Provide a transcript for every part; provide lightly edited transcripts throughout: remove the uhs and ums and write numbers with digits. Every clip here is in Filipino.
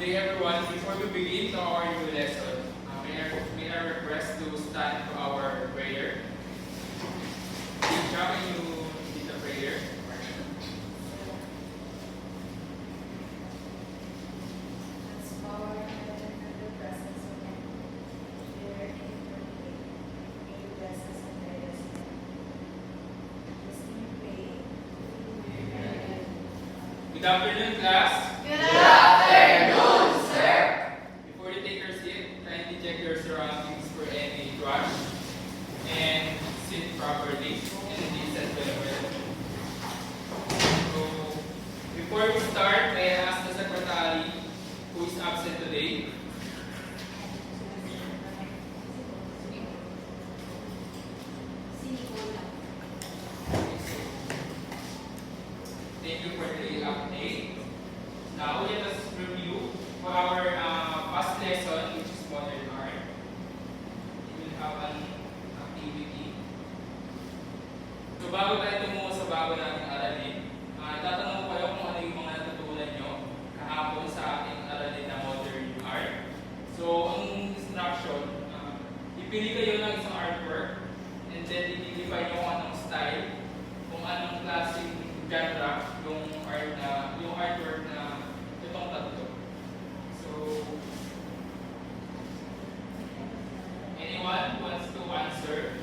day everyone. Before we begin to our new lesson, may I request to stand for our prayer. Can you lead the prayer? Good afternoon, class. Good afternoon, sir. Before you take your seat, kindly check your surroundings for any trash and sit properly in a decent way. So, before we start, may I ask the secretary who is absent today? Thank you for the update. Now let us review for our past lesson, which is modern art. We will have an activity. So bago tayo tumungo sa bago nating aralin, tatanong ko kayo kung ano yung mga natutunan nyo kahapon sa ating aralin na modern art. So ang instruction, ipili kayo ng isang artwork and then i-define nyo kung anong style, kung anong klaseng genre yung artwork na itong tatlo. So, anyone wants to answer?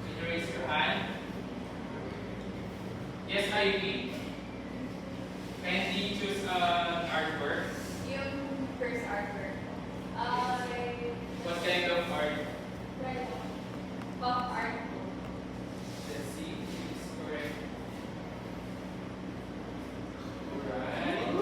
Can you raise your hand? Yes, Ivy. Kindly choose an artwork. Yung first artwork. What kind of art? Pop art. Let's see if it's correct. Alright.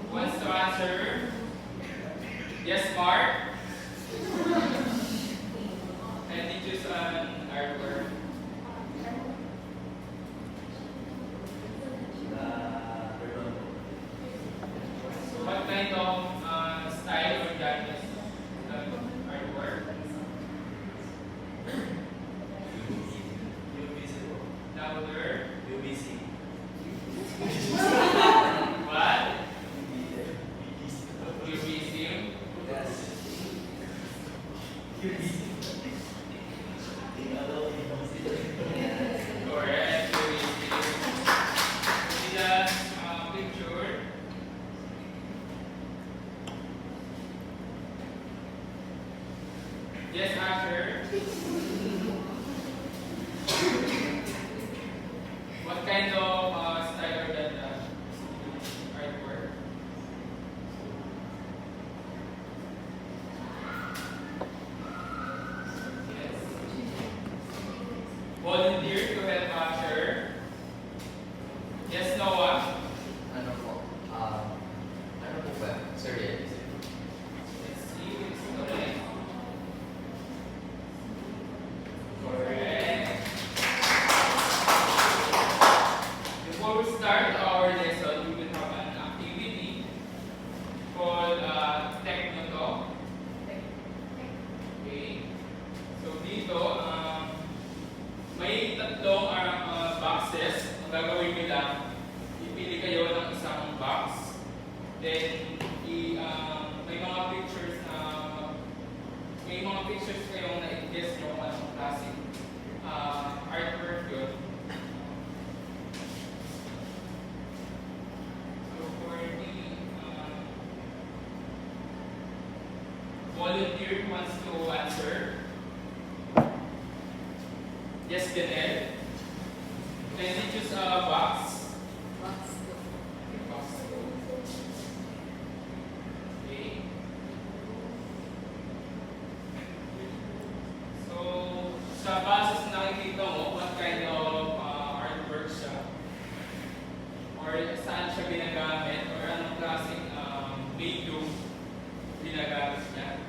Who wants to answer? Yes, Mark? And you choose an artwork. So what kind of style or genre is the artwork? Louder. What? Cubism. Correct. Cubism. See the picture. Yes, Asher. What kind of style or genre artwork? Yes. Volunteer to help Asher. Yes, Noah. Ano po? Ano po ba? Surrealism. Let's see if it's correct. Correct. Before we start our lesson, we will have an activity called Techno Talk. Okay. So dito, may tatlong boxes. Ang gagawin nyo lang, ipili kayo ng isang box. Then, may mga pictures kayong na-guess nyo kung anong klaseng artwork yun. So for the volunteer who wants to answer. Yes, Janelle. Can you choose a box? Box. Okay. So, sa basis na nakikita mo, what kind of artwork siya? Or saan siya ginagamit? Or anong klaseng medium ginagamit niya?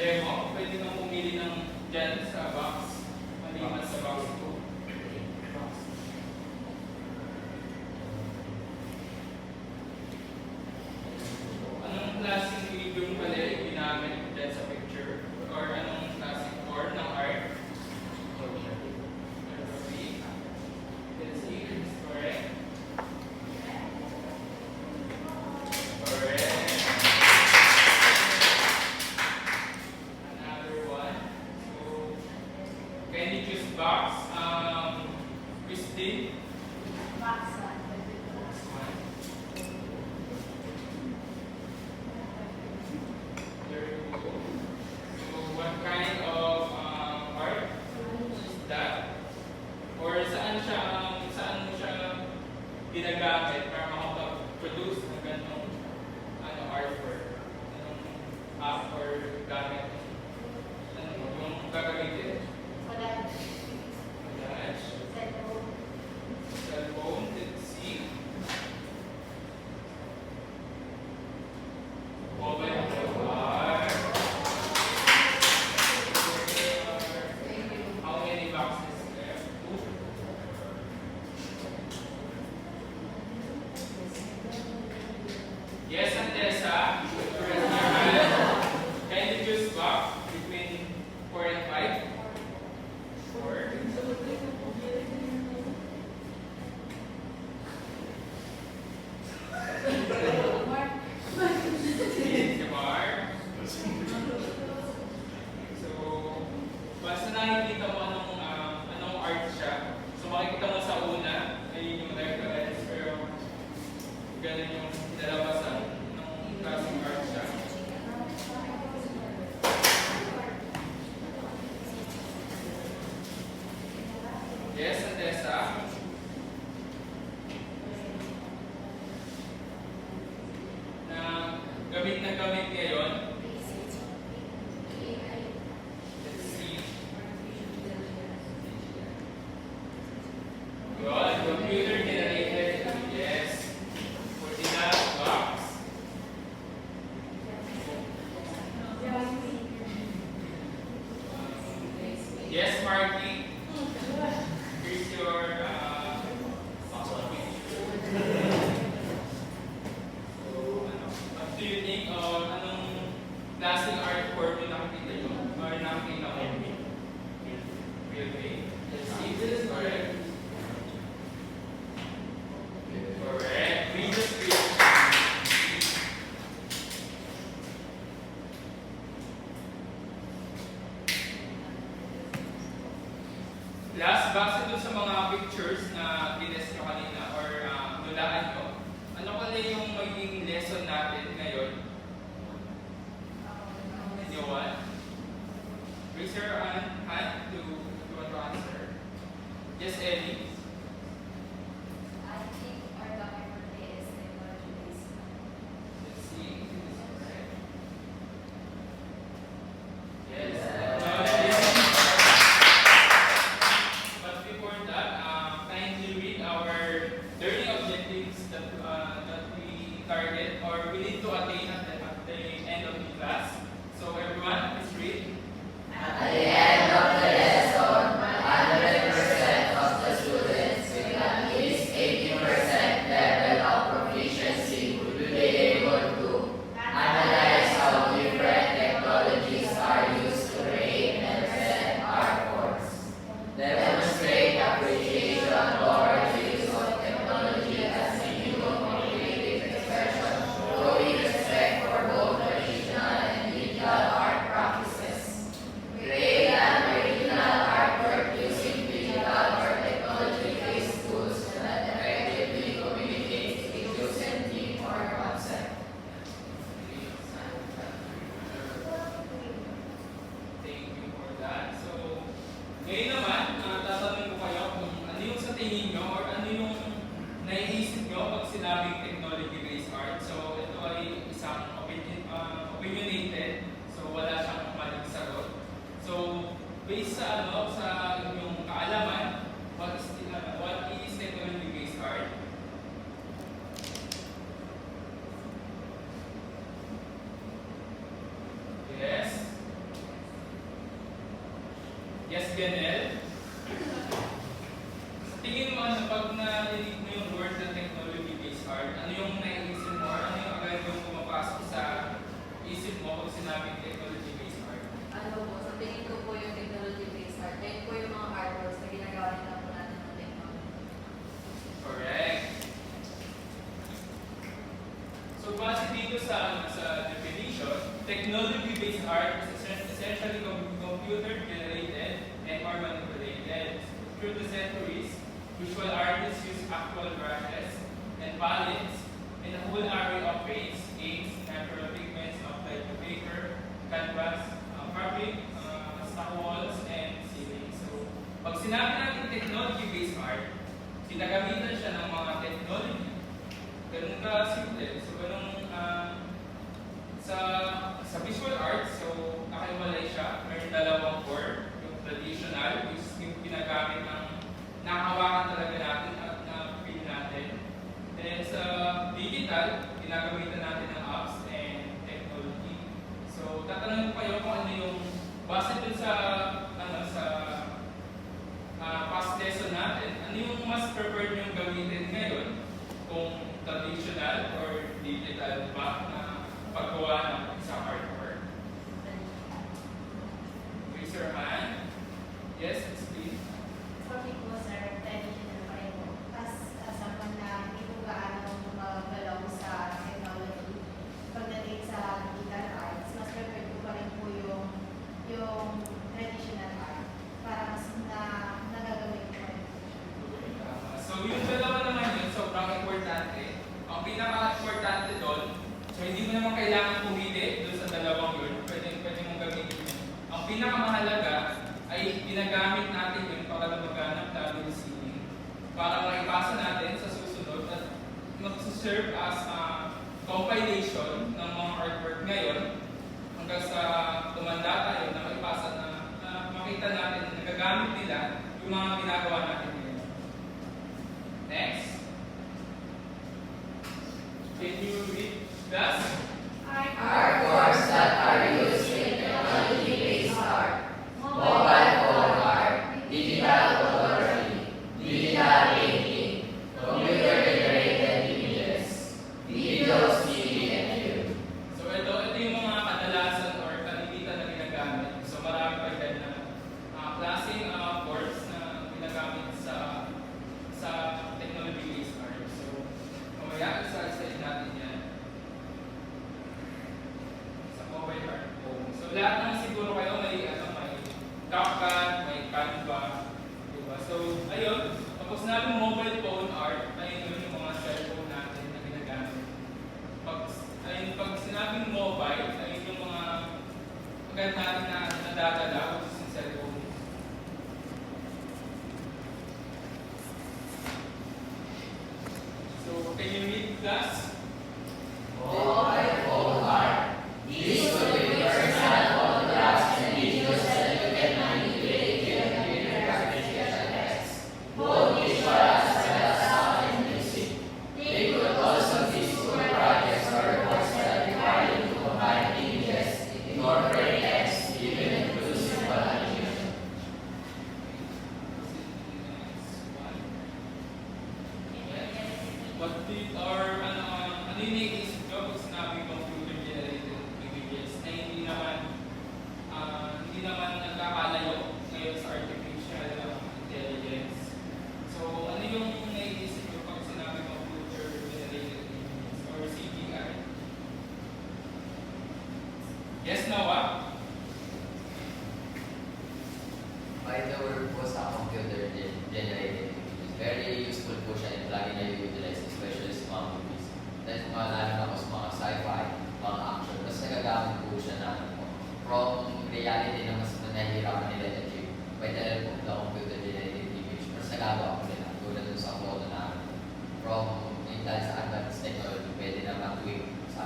demo, pwede kang pumili ng dyan sa box. Maliban sa box 2. Anong klaseng medium pala yung ginamit dyan sa picture? Or anong klaseng form ng art? Correct. Correct. Another one. So, can you choose box? Christine? Box Box 1. There you go. So, what kind of art is that? Or saan mo siya ginagamit para makapag-produce ng ganong artwork? Anong app or gamit? Ano yung gagamitin? Collage. Collage? Cellphone. Cellphone? Let's see. Mobile art. How many boxes there? 2. Yes, Antessa. Raise your hand. Can you choose box between 4 and 5? 4. Jamar. So, basta nakikita mo anong art siya. So, makikita mo sa una, ayun yung reference, pero ganun yung nalabasan ng klaseng art siya. Yes, Antessa. Na gamit ngayon. Let's see. Good. Computer generated. Yes. For the last box. Yes, Marky. Here's your box of picture. So, what do you think of anong klaseng art form yung nakikita nyo? Or nakikita mo? Real paint. Let's see. This is correct. Correct. Read the script. Last, base dun sa mga pictures na gines nyo kanina or nulaan nyo, ano pala yung magiging lesson natin ngayon? Anyone? Raise your hand to want to answer. Yes, Ellie? I think our topic for today is technology-based. Let's see. Is this correct? Yes. But before that, kindly read our learning objectives that we target or we need to attain at the end of the class. So everyone, please read. At the end of the lesson, 100% of the students with at least 80% level of proficiency will be able to analyze how different technologies are used to create and present art forms, demonstrate appreciation towards the use of technology as a medium of creative expression, showing respect for both traditional and digital art practices. Create an original artwork using digital or technology-based tools that effectively communicates issues and theme or concept. Thank you for that. So, ngayon naman, tatanungin ko kayo kung ano yung sa tingin nyo or ano yung naiisip nyo pag sinabing technology-based art. So, ito ay isang opinionated. So, wala siyang maling sagot. So, based sa sa inyong kaalaman, what is technology-based art? Yes. essentially computer generated and or manipulated. Through the centuries, visual artists use actual brushes and palettes and a whole array of paints, inks, natural pigments applied to paper, canvas, fabric, stock walls, and ceilings. So, pag sinabi natin technology-based art, ginagamitan siya ng mga technology. Ganun ka simple. So, ganun sa visual art, so nakahiwalay siya. Meron dalawang core, yung traditional, which is yung ginagamit ng nakahawakan talaga natin at na-feel natin. Then sa digital, ginagamitan natin ng apps and technology. So, tatanungin ko kayo kung ano yung base dun sa past lesson natin, ano yung mas preferred yung gamitin ngayon, kung traditional or digital ba na paggawa ng isang artwork? Raise your hand. Yes, please. For me po, sir, traditional pa rin po. Someone na hindi po gaano magalaw sa technology. Pagdating sa digital arts, mas prefer ko pa rin po yung traditional art para mas nagagamit ko rin. So yung dalawa naman yun, sobrang importante. Ang pinaka-importante doon, so hindi mo naman kailangan pumili doon sa dalawang yun. Pwede mong gamitin yun. Ang pinakamahalaga ay ginagamit natin yun para lumaganap tayo yung ceiling. Para maipasa natin sa susunod at mag-serve as compilation ng mga artwork ngayon hanggang sa tumanda tayo na maipasa na makita natin na nagagamit nila yung mga ginagawa natin ngayon. Next. Can you read this? Art forms that are used in technology-based art, mobile phone art, digital photography, digital painting, computer-generated images, videos, TV, and film. So ito yung mga kadalasan or kalimitan na ginagamit. So marami pa dyan na klaseng forms na ginagamit sa technology-based art. So mamaya isa-isahin natin yan sa mobile art po. So lahat ng siguro kayo may CapCut, may Canva, diba? So ayun, tapos natin mobile phone art, ayun yun yung mga cellphone natin na ginagamit. Pag sinabing mobile, ayun yung mga agad natin na nadadala, which is yung cellphone. So can you read class? Mobile phone art. These would be personal photographs and videos that you can manipulate via computer graphics and text, both visual as well as sound and music. They could also be school projects or reports that require you to combine images, incorporate text, even include simple animation. What did or ano yung naisip ko pag sinabi computer generated images na hindi naman nagkakalayo ngayon sa artificial intelligence. So ano yung naisip ko pag sinabi computer generated images or CGI? Yes, Noah? By the word po sa computer generated images, very useful po siya and lagi na i-utilize, especially sa mga movies. Dahil lalo na po sa mga sci-fi, mga action, mas nagagamit po siya na from reality na mas nahihirapan nila i-achieve. By the help of the computer generated image, mas nagagawa po nila tulad dun sa photo na from yung dahil sa advanced technology, pwede na mag-tweak sa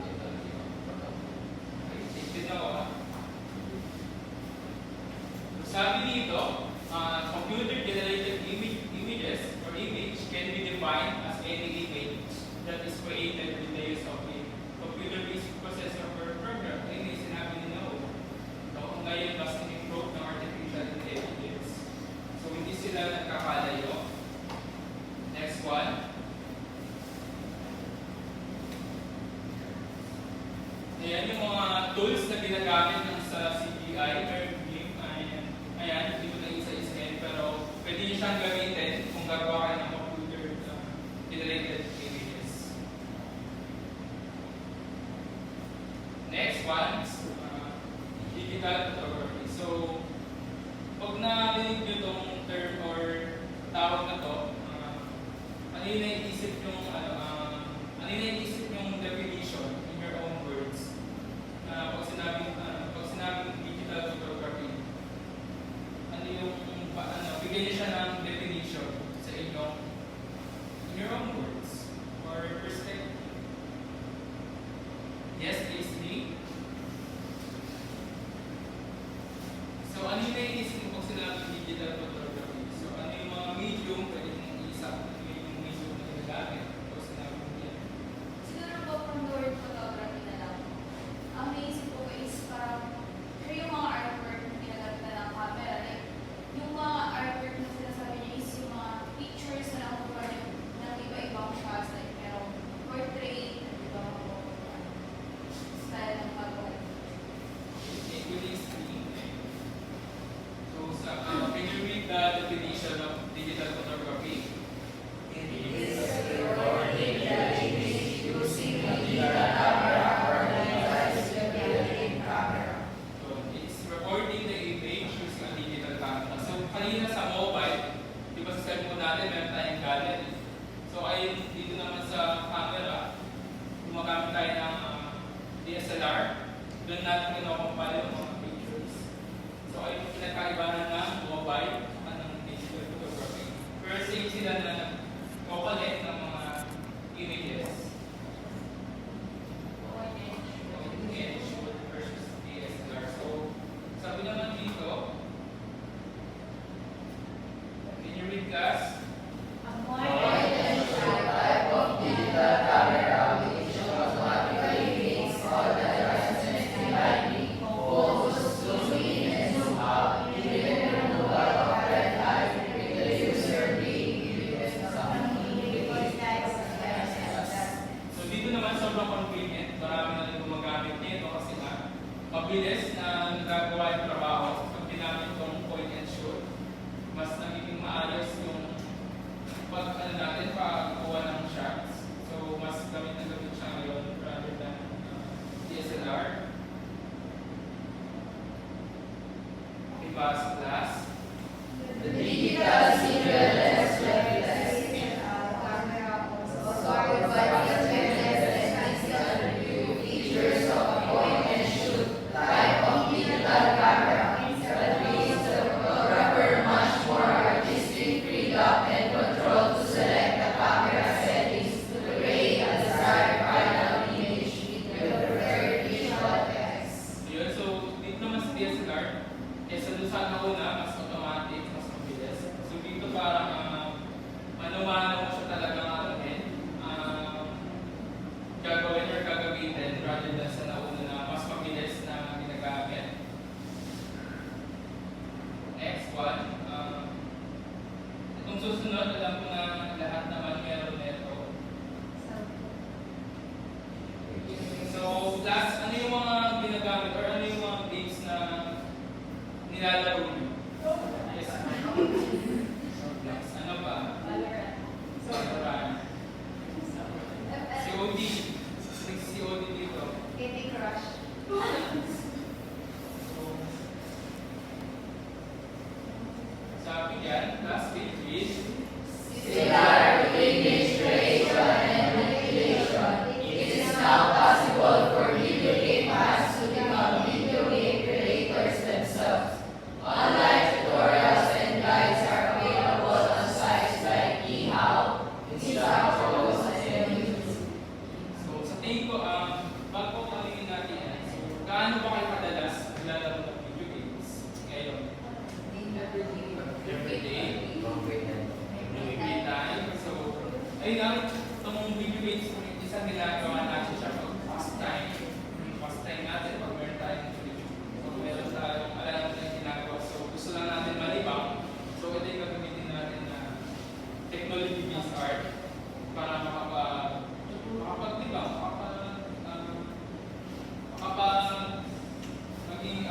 technology ng photo. Okay, thank you, Noah. Sabi dito, computer-generated images or image can be defined as any image that is created with the use of a computer-based processor or program. Ayun yung sinabi ni Noah. So, ngayon, mas in-improve ng artificial intelligence. So, hindi sila nagkakalayo. Next one. Ayan yung mga tools na ginagamit ng sa CGI. Ayan, hindi ko na isa-isahin, pero pwede nyo siyang gamitin kung gagawa kayo ng computer-generated images. Next one is digital naiisip yung ano yung naiisip yung definition in your own words? Pag sinabing digital photography, ano yung bigyan niyo siya ng definition sa inyong in your own words or perspective. Yes, please, Lee. So, ano yung naiisip mo pag sinabing digital photography? So, ano yung mga medium pwede mong isa? Ano yung medium na ginagamit pag sinabing yan? Siguro po from the word photography na lang. Ang naisip ko is parang yung mga artwork na ginagamit na ng camera. Like, yung mga artwork na sinasabi niya is yung mga pictures na nakuha niya ng iba-ibang shots. Like, merong portrait, ibang style ng pagkakas. So, can you read the definition of digital photography? It is recording the image using a digital camera or device with built-in camera. So, it's recording the image using a digital camera. So, kanina sa mobile, di ba sa cellphone natin, meron tayong gallery. So, ay dito naman sa camera, gumagamit tayo ng DSLR. Doon natin kinocompile yung mga pictures. So, ay yung pinagkaibahan ng mobile at ng digital photography. Pero same sila na nag-collect ng mga images. Image versus DSLR. So, sabi naman dito, can you read class? Ang more Type of digital camera which automatically makes all the adjustments like focus, zoom in and zoom out, even removal of red light with the user being given something So dito naman sobrang convenient, marami na rin gumagamit nito kasi nga mabilis na nagagawa yung trabaho pag ginamit itong point and shoot. Mas nagiging maayos yung natin pagkuha ng shots. So mas gamit na gamit siya ngayon rather than DSLR. Diba sa class? The digital single lens reflex camera also provides awareness and instant review features of point and shoot type of digital camera that gives the photographer much more artistic freedom and control to select the camera settings to create a desired final image with the preferred visual effects. Yun, so dito naman sa DSLR, kaysa doon sa nauna, mas automatic, mas mabilis. So dito parang mano-mano mo siya talagang gagawin or gagamitin rather than sa nauna na mas mabilis na ginagamit. Next one. Itong susunod, alam ko na lahat naman meron nito. So, last, ano yung mga ginagamit or ano yung mga games na nilalaro niyo? Yes. Next, ano ba? Valorant. COD. COD dito. Candy Crush. So, sabi yan, last page is Similar to image creation and manipulation, it is now possible for video game fans to become video game creators themselves. Online tutorials and guides are available on sites like eHow, Instructions, and YouTube. So, sa tingin ko, bago kalingin natin yan, so, gaano ba kayo kadalas naglalaro ng video games ngayon? Every day? Every time? So, ayun lang, itong video games, isang ginagawa natin siya pag pastime natin, pag meron tayong video. So, meron tayong alam na ginagawa. So, gusto lang natin malibang. So, ito yung gagamitin natin na technology-based art para makapaglibang, maging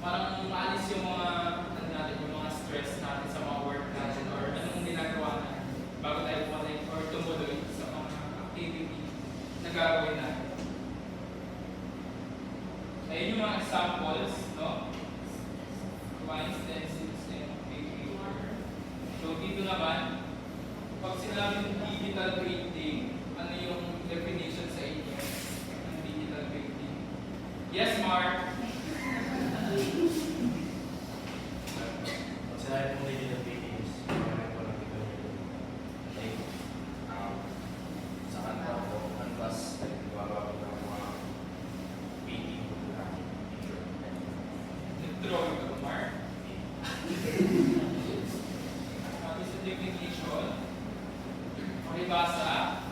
parang maalis yung mga ano natin, yung mga stress natin sa mga work natin or anong ginagawa natin bago tayo pumatay or tumuloy sa mga activity na gagawin natin. Ayun yung mga examples, no? Wine stencils and paper. So, Pakibasa.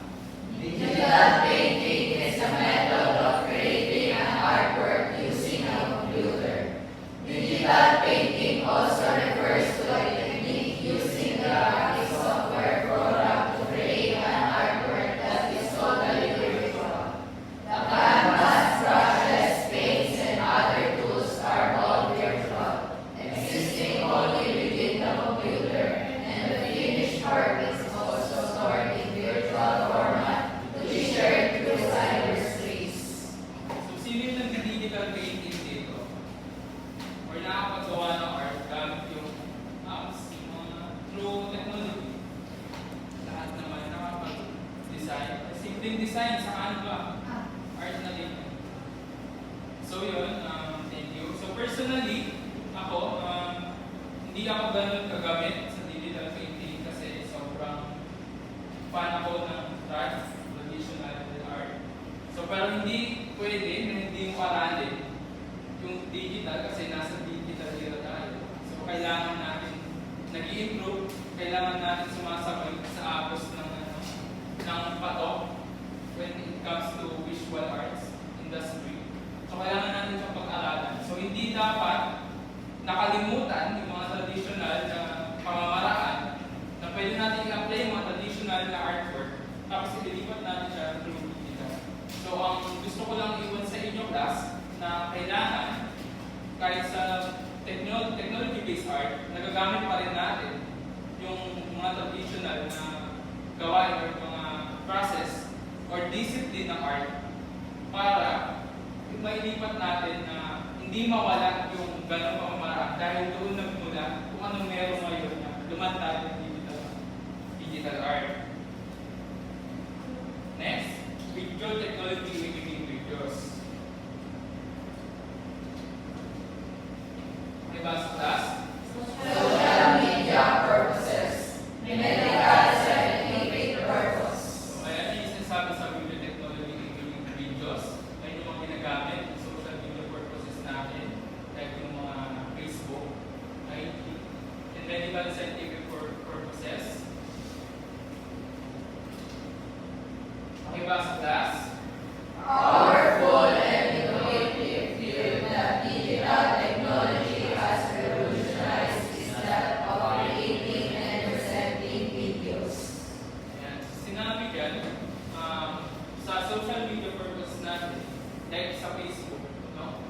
Digital painting is a method of creating an artwork using a computer. Digital painting also refers to a technique using graphic software program to create an artwork that is totally virtual. The canvas, brushes, paints, and other tools are all virtual, existing only within the computer, and the finished work is also stored in virtual format to be shared through cyberspace. So, sino yung nag-digital painting dito? Or nakapagawa ng art gamit yung apps, yung mga through technology? Lahat naman nakapag-design. Simpleng design sa Canva. Art na din. So, yun. Thank you. So, personally, ako, hindi ako ganun kagamit sa digital painting kasi sobrang fan ako ng traditional art. So, pero hindi pwede na hindi mo aralin yung digital kasi nasa digital era tayo. So, kailangan natin nag-i-improve, kailangan natin sumasabay sa agos ng patok when it comes to visual arts industry. So, kailangan natin siyang pag-aralan. So, hindi dapat nakalimutan yung mga traditional na pamamaraan na pwede natin i-apply yung mga traditional na artwork tapos ililipat natin siya through digital. So, ang gusto ko lang iwan sa inyo class na kailangan kahit sa technology-based art, nagagamit pa rin natin yung mga traditional na gawain or mga process or discipline ng art para mailipat natin na hindi mawala yung ganong pamamaraan dahil doon nagmula kung anong meron ngayon na lumantad ng digital art. Next, video technology making videos. Diba sa class? Social media purposes, medical scientific purpose. So, ayan yung sinasabi sa video technology making videos. Ayan yung mga ginagamit ng social media purposes natin, like yung mga Facebook, IT, and medical scientific purposes. Diba sa class? Powerful and innovative field that digital technology has revolutionized is that of creating and presenting videos. Ayan. Sinabi dyan, sa social media purpose natin, like sa Facebook, no?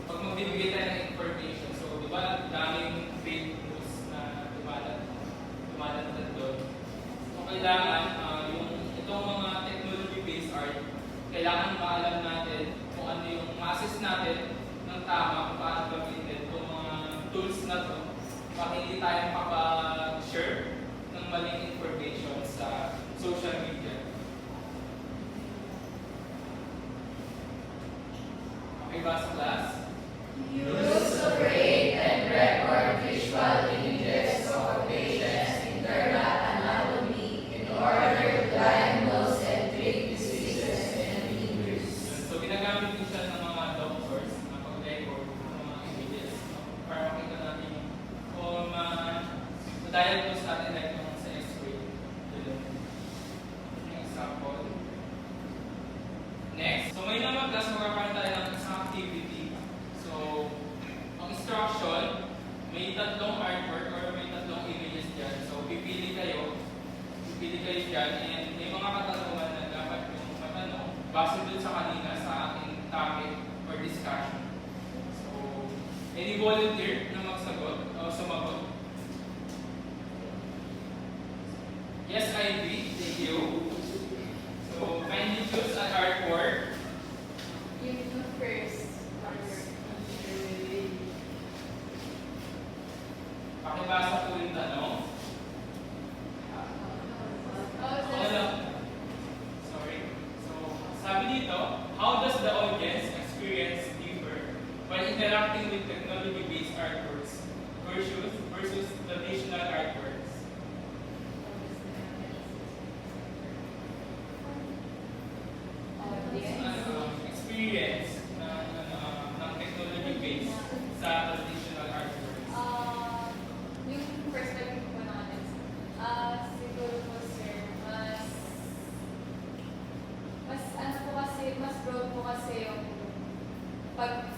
Pag magbibigay tayo ng information, so di ba, daming fake news na dumalat doon. So kailangan, itong mga technology-based art, kailangan maalam natin kung ano yung ma-assess natin ng tama kung paano gamitin itong mga tools na to para hindi tayo makapag-share ng maling information sa social media. Okay ba sa class? Used to create and record visual images of patients' internal anatomy in order to diagnose and treat diseases and injuries. So, ginagamit din siya ng mga doctors na pag-record ng mga images, no? Para makita natin kung ma-diagnose natin like yung sa x-ray. Yun yung example. Next. So, may naman class magkakaroon tayo ng isang activity. So, ang instruction, may tatlong artwork or may tatlong images dyan. So, pipili kayo dyan, and may mga katanungan na dapat yung matanong base dun sa kanina sa ating topic or discussion. So, any volunteer na magsagot o sumagot? Yes, Ivy, thank you. So, kindly choose an artwork. You do first. Pakibasa po yung tanong. Okay lang. Sorry. So, sabi dito, how does the audience experience differ while interacting with technology-based artworks versus traditional artworks?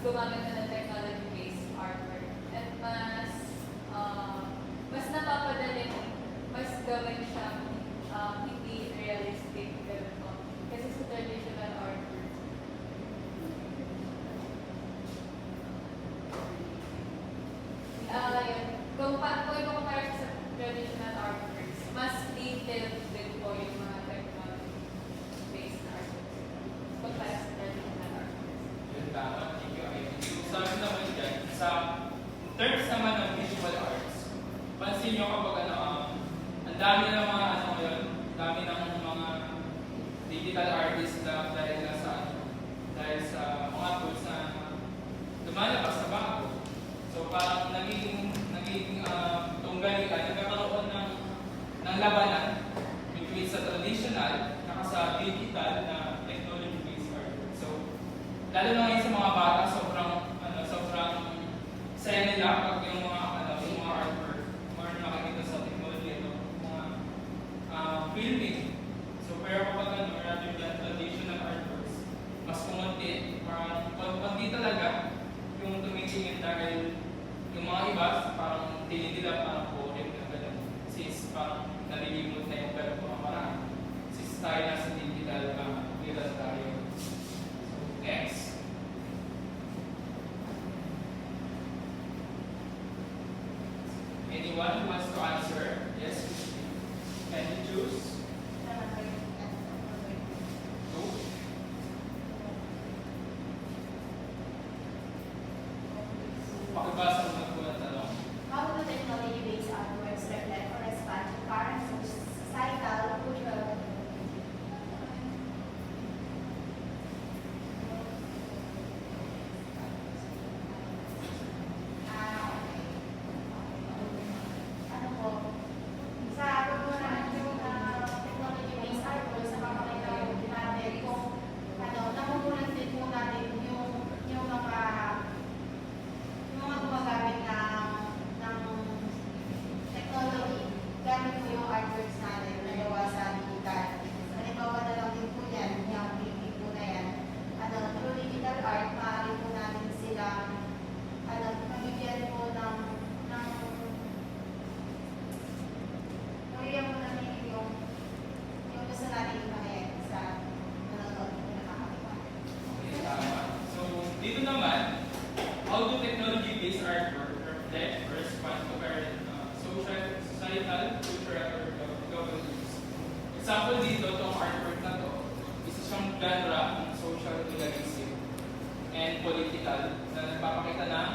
gumamit na ng technology-based artwork. At mas napapadali, mas gawin siyang hindi realistic. Ganun po. Kasi sa traditional artwork, yun. Kung i-compare sa traditional artworks, mas detailed din po yung mga technology-based artworks. Compare sa traditional artworks. Yun tama, thank you. Yung sabi naman dyan, sa terms naman ng visual arts, pansin nyo kapag ang dami ng mga ngayon, dami ng mga digital artists na dahil sa mga tools na lumalabas na bago. So parang nagiging tunggalikan, nagkakaroon ng labanan between sa traditional at sa digital na technology-based art. So lalo na ngayon sa mga bata, sobrang saya nila pag yung mga artwork or nakikita sa technology ito, mga filming. So pero kapag rather than traditional artworks, mas kumunti, parang konti talaga yung tumitingin dahil yung mga iba parang tingin nila parang boring na ganun. Since parang nalilimot na yung ganun mga maraan. Since tayo nasa digital tayo. So next. Anyone who wants to answer? Yes? Can you choose? Two? Pakibasa mo na po ang tanong. How do technology-based artworks reflect or respond to current societal, cultural, ano po, sa pagmulahan yung technology-based artworks, sa pagkakita natin kung namumunan din po natin yung mga gumagamit ng technology, gamit po yung artworks natin na gawa sa digital. Halimbawa na lang din po yan, yung painting po na yan. Through digital art, maaari po natin silang mabigyan po ng yung gusto natin ipahayag sa nanonood na nakakakita. Okay, tama. So, dito naman, how do technology-based artwork reflect or respond to current societal, cultural, or governance? Example dito, itong artwork na to, isa siyang genre ng social realism and political na nagpapakita ng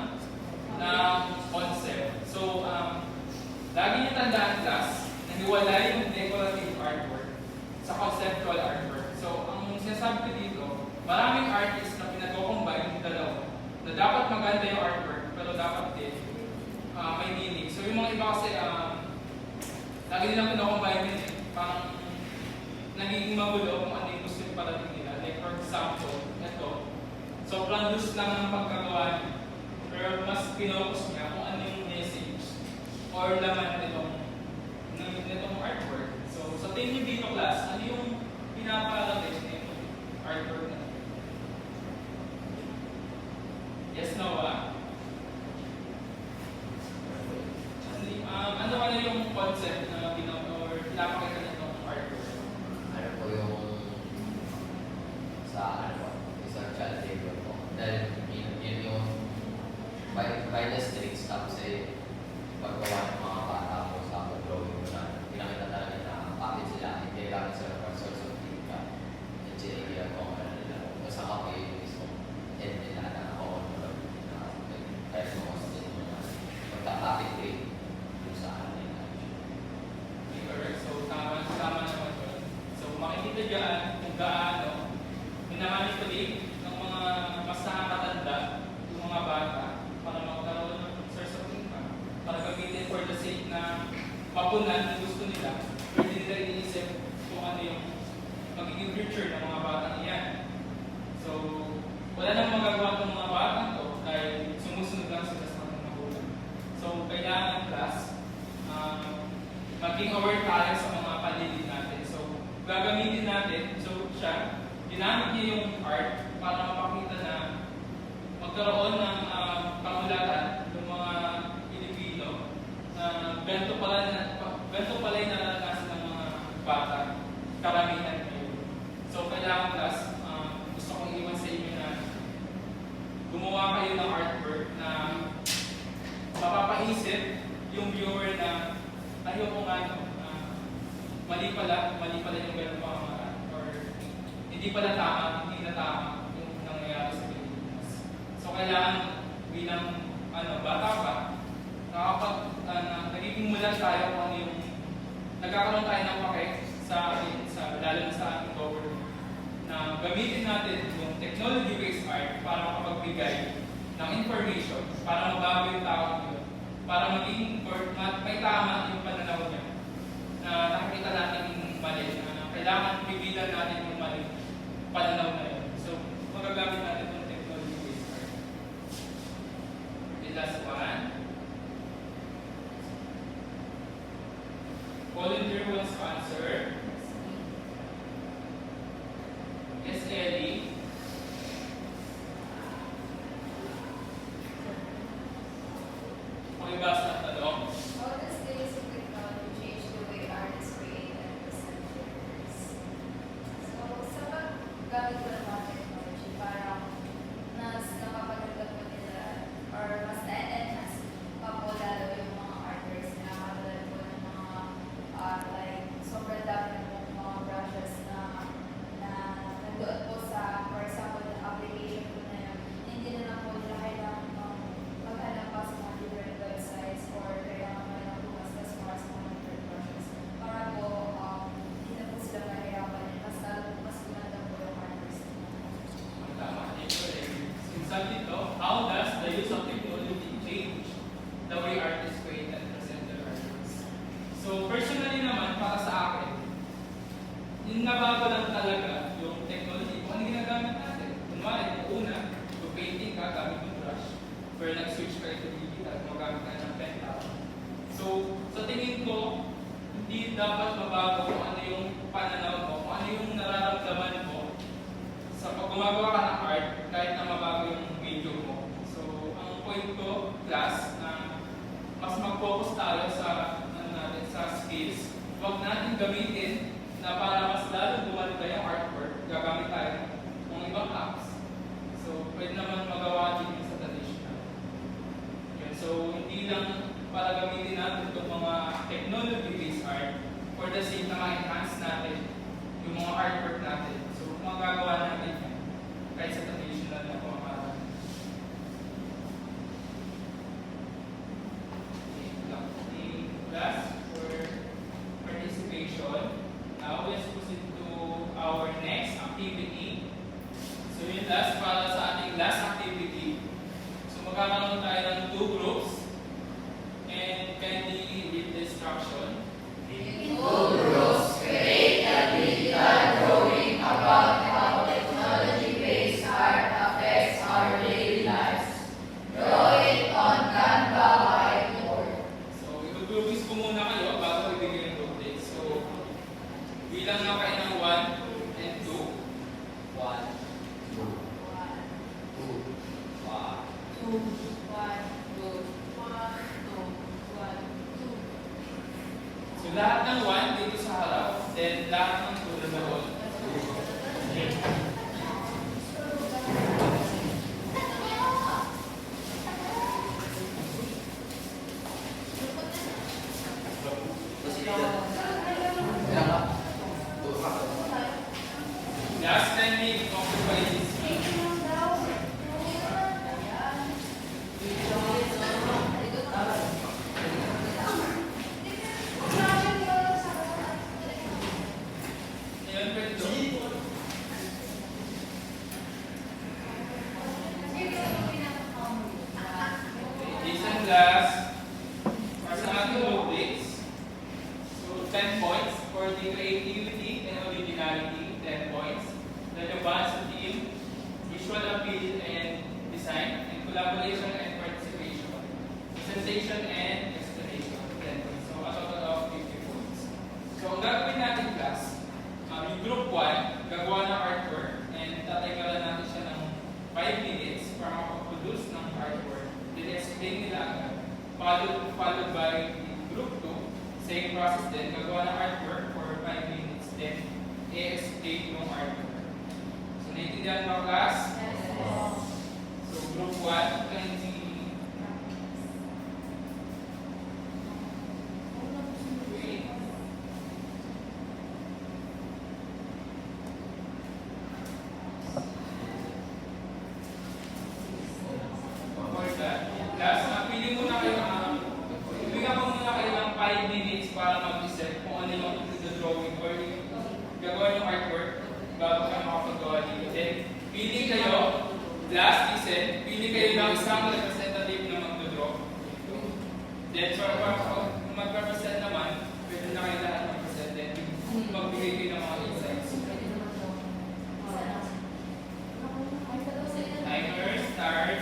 concept. So, lagi niyo tandaan class, nahiwalay yung decorative artwork sa conceptual artwork. So, ang sinasabi ko dito, maraming artists na pinag-combine yung dalawa na dapat maganda yung artwork, pero dapat din may meaning. So yung mga iba kasi, lagi nilang pinakombine yun eh. Parang nagiging magulo kung ano yung gusto yung parating nila. Like for example, ito, sobrang loose lang ng pagkagawa niya. Pero mas pinocus niya kung ano yung message or laman nitong artwork. So sa tingin dito class, ano yung pinaparating nitong artwork na? Yes, Noah? Ano yung concept na pinapakita nitong artwork? Ano po yung sa isang child labor po. Dahil yun yung by the streets, tapos paggawa ng mga bata po sa drawing mo na pinakita talaga na bakit sila hindi lang sila for source of income. At sinigyan ko ano nila. Sa kape mismo, head nila na ako kahit mga state mo na magkakapit rin yung sa akin. Correct. So, tama naman yun. So, makikita dyan kung gaano minamanipulate ng mga mas nakakatanda, yung mga bata, para magkaroon ng source of income, para gamitin for the sake na mapunan yung gusto nila, pero hindi nila iniisip kung ano yung magiging future ng mga batang iyan. So, wala nang magagawa ng mga batang to dahil sumusunod lang sila sa mga magulang. So, kailangan class, maging aware tayo sa mga paligid natin. So, gagamitin natin, so siya, ginamit niya yung art para mapakita na magkaroon ng pangulatan ng mga Pilipino na ganito pala yung naranasan ng mga bata, karamihan ngayon. So, kailangan class, gusto kong iwan sa inyo na gumawa kayo ng artwork na mapapaisip yung viewer na ayoko nga mali pala yung ganun pamamaraan or hindi na tama yung nangyayari sa Pilipinas. So kailangan bilang bata pa, nagiging mulat tayo kung ano yung nagkakaroon tayo ng pake lalo na sa ating government na gamitin natin yung technology-based art para makapagbigay ng information para mabago yung tao yun, para maging may tama yung pananaw niya na nakikita natin yung mali, na kailangan pigilan natin yung mali pananaw na yun. So, magagamit natin yung technology-based art. The last one. Volunteer wants to answer. Yes, Ellie. Pakibasa ng tanong. How does the use of technology change the way artists create and present their works? So, sa paggamit ko ng mga technology, parang napapagandang ko nila or mas na-enhance pa po lalo yung mga artworks na nakakadala po ng mga like sobrang dami ng mga brushes na nandoon po sa, for example, the application po na yun. Hindi na lang po nila kailangan maghanap pa sa mga different websites or kailangan mo lang bumastas para sa mga different brushes para po hindi na po sila mahirapan and mas gumanda po yung artworks nila. Tama. Sabi dito, how does the use of technology change the way artists create and present their artworks? So, personally naman, para sa akin, yung nabago lang talaga yung technology kung ano ginagamit natin. Kunwari, kung una, kung painting ka, gamit yung brush, pero nag-switch kayo to digital, magamit ka ng pen tab. So, sa tingin ko, hindi dapat mabago kung ano yung pananaw mo, kung ano yung nararamdaman mo sa pag gumagawa ka ng art, kahit na mabago yung video mo. So, ang point ko, class, na mas mag-focus tayo sa skills. Huwag natin gamitin na para mas lalo gumanda yung artwork, gagamit tayo ng ibang apps. So, pwede naman magawa din sa traditional. Yun. So, hindi lang para gamitin natin itong mga technology-based art for the sake na ma-enhance natin yung mga artwork natin. So, magagawa natin yan kahit sa traditional na pamamaraan. Okay, class for participation. Now, let's proceed to our next activity. So, yung last para sa ating last activity. So, magkakaroon tayo ng 2 groups and kindly read the instruction. Create a digital drawing about how technology-based art affects our daily lives. Draw it on Canva whiteboard. So, i-groupings ko muna kayo bago ibigay yung rotate. So, bilang na kayo ng 1 and 2. 1, 2, 1. So, lahat ng 1 dito sa harap, then lahat ng 2 na doon. Last time we occupy this. Ngayon, pwede doon. Listen last. Para sa ating rubrics. So, 10 points for the creativity and originality, 10 points. Then yung balance of team, visual appeal and design, and collaboration and participation. Sensation and explanation, 10 points. So, a total of 50 points. So, ang gagawin natin class, yung group 1, gagawa ng artwork, and tatay ka lang natin siya ng 5 minutes para makaproduce i-escape yung artwork. So, naiintindihan mo, class? So, group 1, kindly wait. For that, class, pili muna kayo bigyan ko muna kayo ng 5 minutes para mag-isip kung ano yung drawing or yung gagawin yung artwork bago kayo makapagawa dito. Then, pili kayo, last listen, pili kayo ng isang representative na mag-draw. Then, so, kung mag-represent naman, pwede na kayo lahat mag-present. Then, magbigay kayo ng mga insights. Timer, start.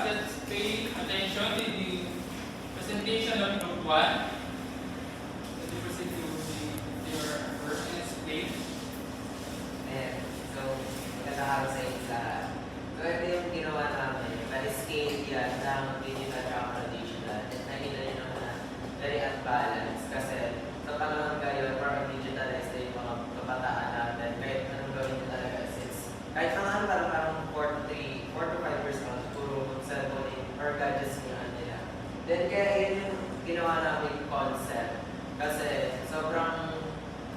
Let's pay attention to the presentation of group 1. Let me proceed to your work and explain. Ayan. So, magandang araw sa inyo lahat. So, ito yung ginawa namin. Pali-scale yan ng digital at digital. At nakita nyo naman na very unbalanced kasi sa panahon ngayon, parang digitalized na yung mga kabataan natin. Kahit anong gawin ko talaga since kahit mga parang 4 to 5 years old, puro cellphone or gadgets nga nila. Then, kaya yun yung ginawa namin concept. Kasi sobrang,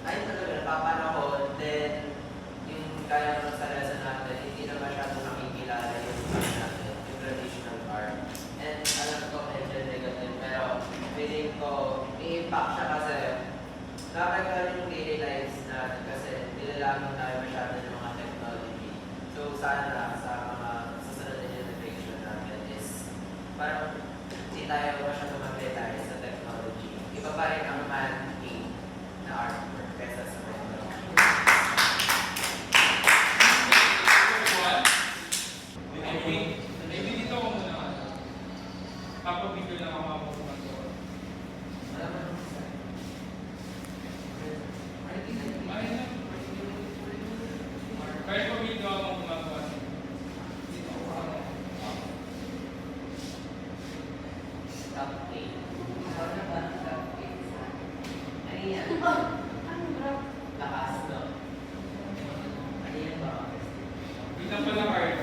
ayun talaga, napapanahon. Then, yung kaya naman sa lesson natin, hindi na masyadong nakikilala yung natin, yung traditional art. And alam ko, medyo negative, pero feeling ko, i-impact siya kasi nakakagawa yung daily lives natin kasi nilalamang tayo masyado ng mga technology. So, sana sa mga susunod na generation natin is parang hindi tayo masyado mag-rely sa technology. Iba pa rin ang man-made na artwork kaysa sa technology. Maybe dito ko muna. Papabigyo lang ako mapupunta ko. Alam mo naman sir. Kahit pabigyo ako gumagawa. Top 8. Ano ba ang top 8? Ano yan? Lakas, no? Ano yan ba? Bilang pala card.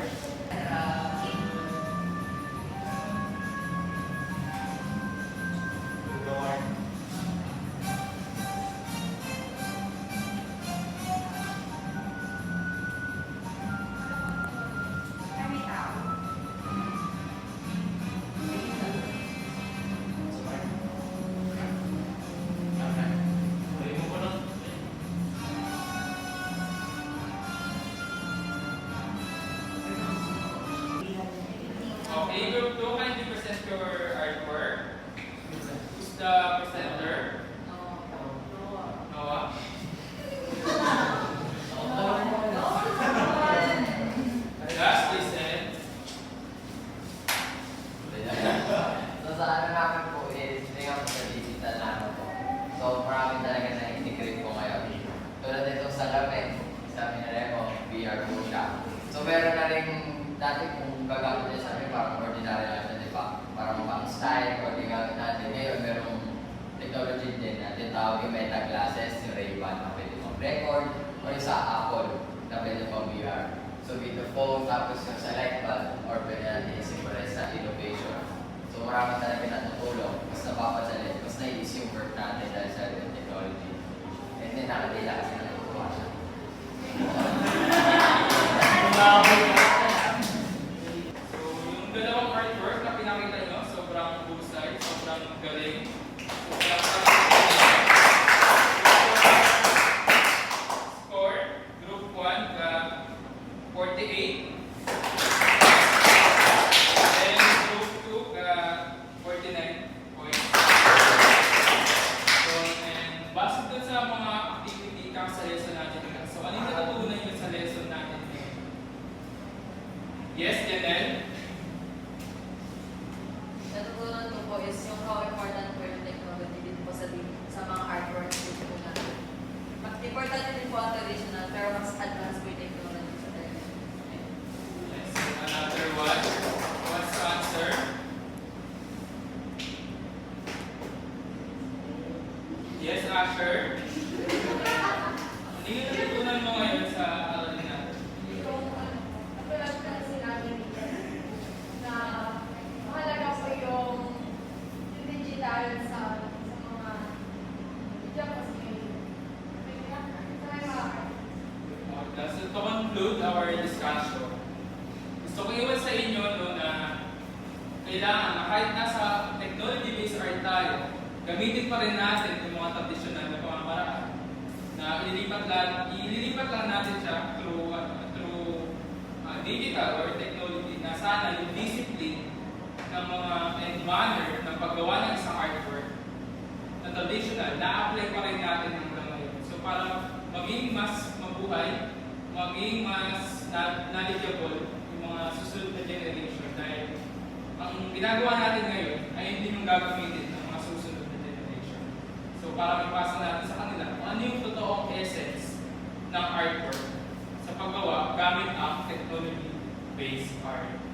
Okay, group 2, can you present your artwork? Who's the presenter? Noah? Last listen. So sa ano namin po is, tingnan po sa digital na ano po. So marami talaga na integrate po ngayon. Tulad nito sa Lamin, sabi na rin po, VR po siya. So meron na rin dati kung gagamit niya sa amin, parang ordinary lang siya, di ba? Parang pang style o gagamit natin. Ngayon merong technology din na tinatawag yung meta glasses, yung Ray-Ban na pwede pang record, o yung sa Apple na pwede pang VR. So with the phone, tapos yung sa light bulb, or pwede natin i-symbolize sa innovation. So marami talaga natutulong, mas napapadali, mas naiis yung work natin dahil sa technology. And then nakadila kasi natutuwa siya. So, yung dalawang artwork na pinakita nyo, sobrang husay, sobrang galing. Sobrang score, group 1, 48. Then, group 2, 49 points. So, and base dun sa mga activity ka sa lesson natin ngayon. So, ano yung natutunan nyo sa lesson natin ngayon? Yes, Janelle? Natutunan ko po is yung how important po yung technology din po sa mga artworks din po natin. Importante din po ang traditional, pero mas advanced po yung technology sa traditional. Yes. Another one. What's the answer? Yes, Asher? Ano yung natutunan mo ngayon sa aralin natin? Yung katulad na sinabi nila na mahalaga po yung digital sa mga media kasi sa mga So, to conclude our discussion, gusto ko iwan sa inyo no, na kailangan na kahit nasa technology-based art tayo, gamitin pa rin natin yung mga traditional na pamamaraan na ililipat lang natin siya through digital or technology na sana yung discipline ng mga and manner ng paggawa ng isang artwork na traditional, na-apply pa rin natin hanggang ngayon. So para maging mas mabuhay, maging mas knowledgeable yung mga susunod na generation dahil ang ginagawa natin ngayon ay hindi yung gagamitin ng mga susunod na generation. So para mapasa natin sa kanila kung ano yung totoong essence ng artwork sa paggawa gamit ang technology-based art.